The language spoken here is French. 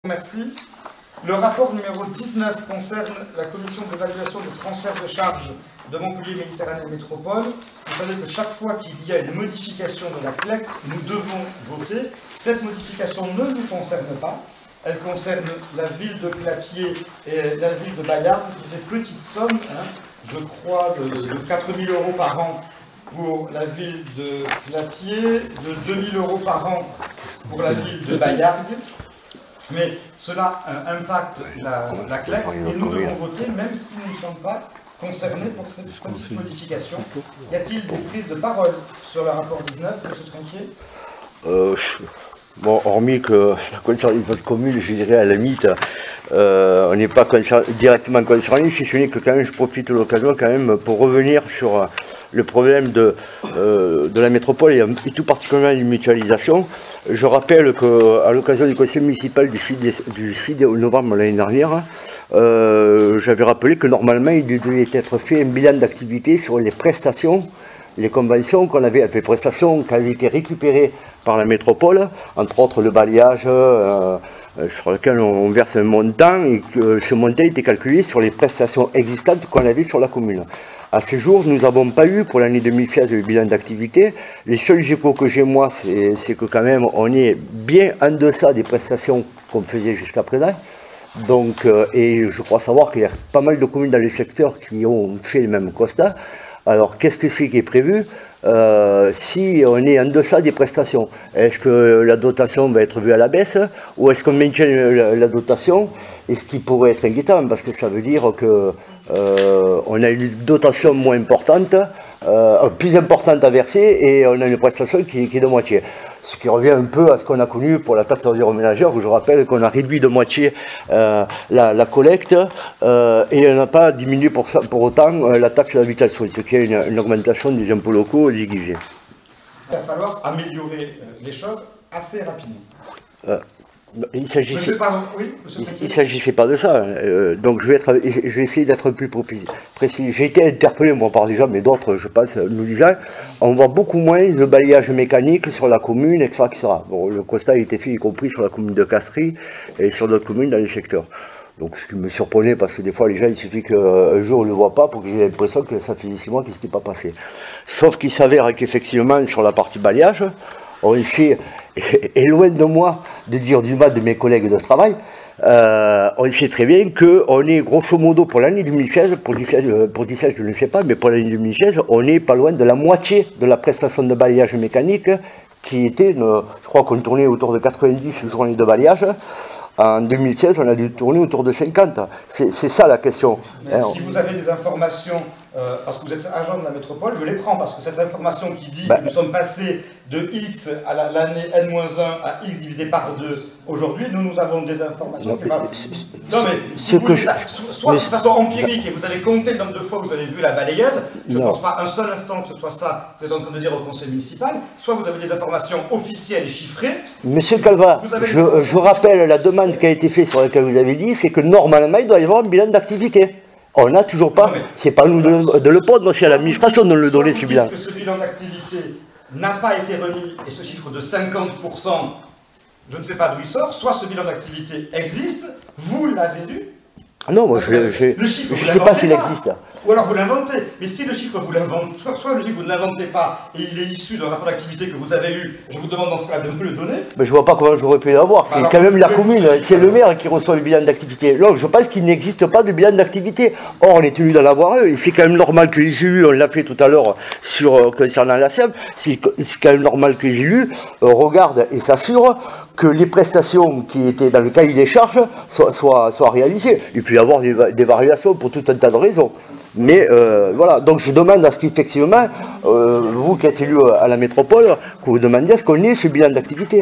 Merci. Le rapport numéro 19 concerne la commission d'évaluation de transfert de charges de Montpellier Méditerranée Métropole. Vous savez que chaque fois qu'il y a une modification de la CLEC, nous devons voter. Cette modification ne vous concerne pas. Elle concerne la ville de Clapiers et la ville de Bayard, qui des petites sommes, je crois, de 4 000 € par an pour la ville de Clapiers, de 2 000 € par an pour la ville de Bayard. Mais cela impacte la CLEC et nous devons voter même si nous ne sommes pas concernés pour cette petite modification. Y a-t-il des prises de parole sur le rapport 19, M. Trinquier? Bon, hormis que ça concerne une phase commune, je dirais à la limite, on n'est pas directement concerné, si ce n'est que quand même je profite de l'occasion quand même pour revenir sur le problème de la métropole et tout particulièrement une mutualisation. Je rappelle qu'à l'occasion du conseil municipal du 6 novembre l'année dernière, j'avais rappelé que normalement il devait être fait un bilan d'activité sur les prestations, les conventions qu'on avait, les prestations qui avaient été récupérées par la métropole, entre autres le balayage sur lequel on verse un montant et que ce montant était calculé sur les prestations existantes qu'on avait sur la commune. À ce jour, nous n'avons pas eu pour l'année 2016 le bilan d'activité. Les seuls échos que j'ai moi, c'est que quand même on est bien en deçà des prestations qu'on faisait jusqu'à présent. Donc, et je crois savoir qu'il y a pas mal de communes dans le secteur qui ont fait le même constat. Alors, qu'est-ce que c'est qui est prévu si on est en deçà des prestations? Est-ce que la dotation va être vue à la baisse ou est-ce qu'on maintient la dotation? Et ce qui pourrait être inquiétant, parce que ça veut dire que on a une dotation moins importante, plus importante à verser, et on a une prestation qui est de moitié. Ce qui revient un peu à ce qu'on a connu pour la taxe environnementale, où je rappelle qu'on a réduit de moitié la collecte, et on n'a pas diminué pour autant la taxe d'habitation, ce qui est une augmentation des impôts locaux déguisés. Il va falloir améliorer les choses assez rapidement. Il ne s'agissait pas de ça, donc je vais essayer d'être plus précis. J'ai été interpellé moi par des gens, mais d'autres, je pense, nous disant on voit beaucoup moins de balayage mécanique sur la commune, etc. Bon, le constat a été fait, y compris sur la commune de Castries et sur d'autres communes dans les secteurs. Donc ce qui me surprenait, parce que des fois les gens, il suffit qu'un jour on ne le voit pas pour qu'ils aient l'impression que ça faisait 6 mois qu'il ne s'était pas passé. Sauf qu'il s'avère qu'effectivement sur la partie balayage, on essaie, et loin de moi de dire du mal de mes collègues de travail, on sait très bien qu'on est grosso modo pour l'année 2016, pour 2017 je ne sais pas, mais pour l'année 2016, on est pas loin de la moitié de la prestation de balayage mécanique qui était, je crois qu'on tournait autour de 90 journées de balayage. En 2016, on a dû tourner autour de 50. C'est ça la question. Mais si vous avez des informations, parce que vous êtes agent de la métropole, je les prends, parce que cette information qui dit que nous sommes passés de X à l'année N-1 à X divisé par 2, aujourd'hui, nous avons des informations qui parlent. Non mais, soit de façon empirique, et vous avez compté le nombre de fois où vous avez vu la balayeuse, je ne pense pas un seul instant que ce soit ça que vous êtes en train de dire au conseil municipal, soit vous avez des informations officielles et chiffrées. Monsieur Calva, je rappelle la demande qui a été faite sur laquelle vous avez dit, c'est que normalement, il doit y avoir un bilan d'activité. On n'a toujours pas, c'est pas nous de le pondre, c'est à l'administration de le donner ce bilan. Que ce bilan d'activité n'a pas été remis, et ce chiffre de 50%, je ne sais pas d'où il sort, soit ce bilan d'activité existe, vous l'avez vu. Non, moi je ne sais pas s'il existe. Ou alors vous l'inventez, mais si le chiffre vous l'inventez, soit le chiffre vous ne l'inventez pas et il est issu d'un rapport d'activité que vous avez eu, je vous demande dans ce cas de me le donner. Mais je vois pas comment j'aurais pu l'avoir, c'est quand même la commune, c'est le maire qui reçoit le bilan d'activité. Donc je pense qu'il n'existe pas de bilan d'activité. Or on est tenu d'en avoir un, et c'est quand même normal que les élus, on l'a fait tout à l'heure concernant la SEM, c'est quand même normal que les élus regardent et s'assurent que les prestations qui étaient dans le cahier des charges soient réalisées. Il peut y avoir des variations pour tout un tas de raisons. Mais voilà, donc je demande à ce qu'effectivement, vous qui êtes élu à la métropole, que vous demandiez à ce qu'on ait ce bilan d'activité.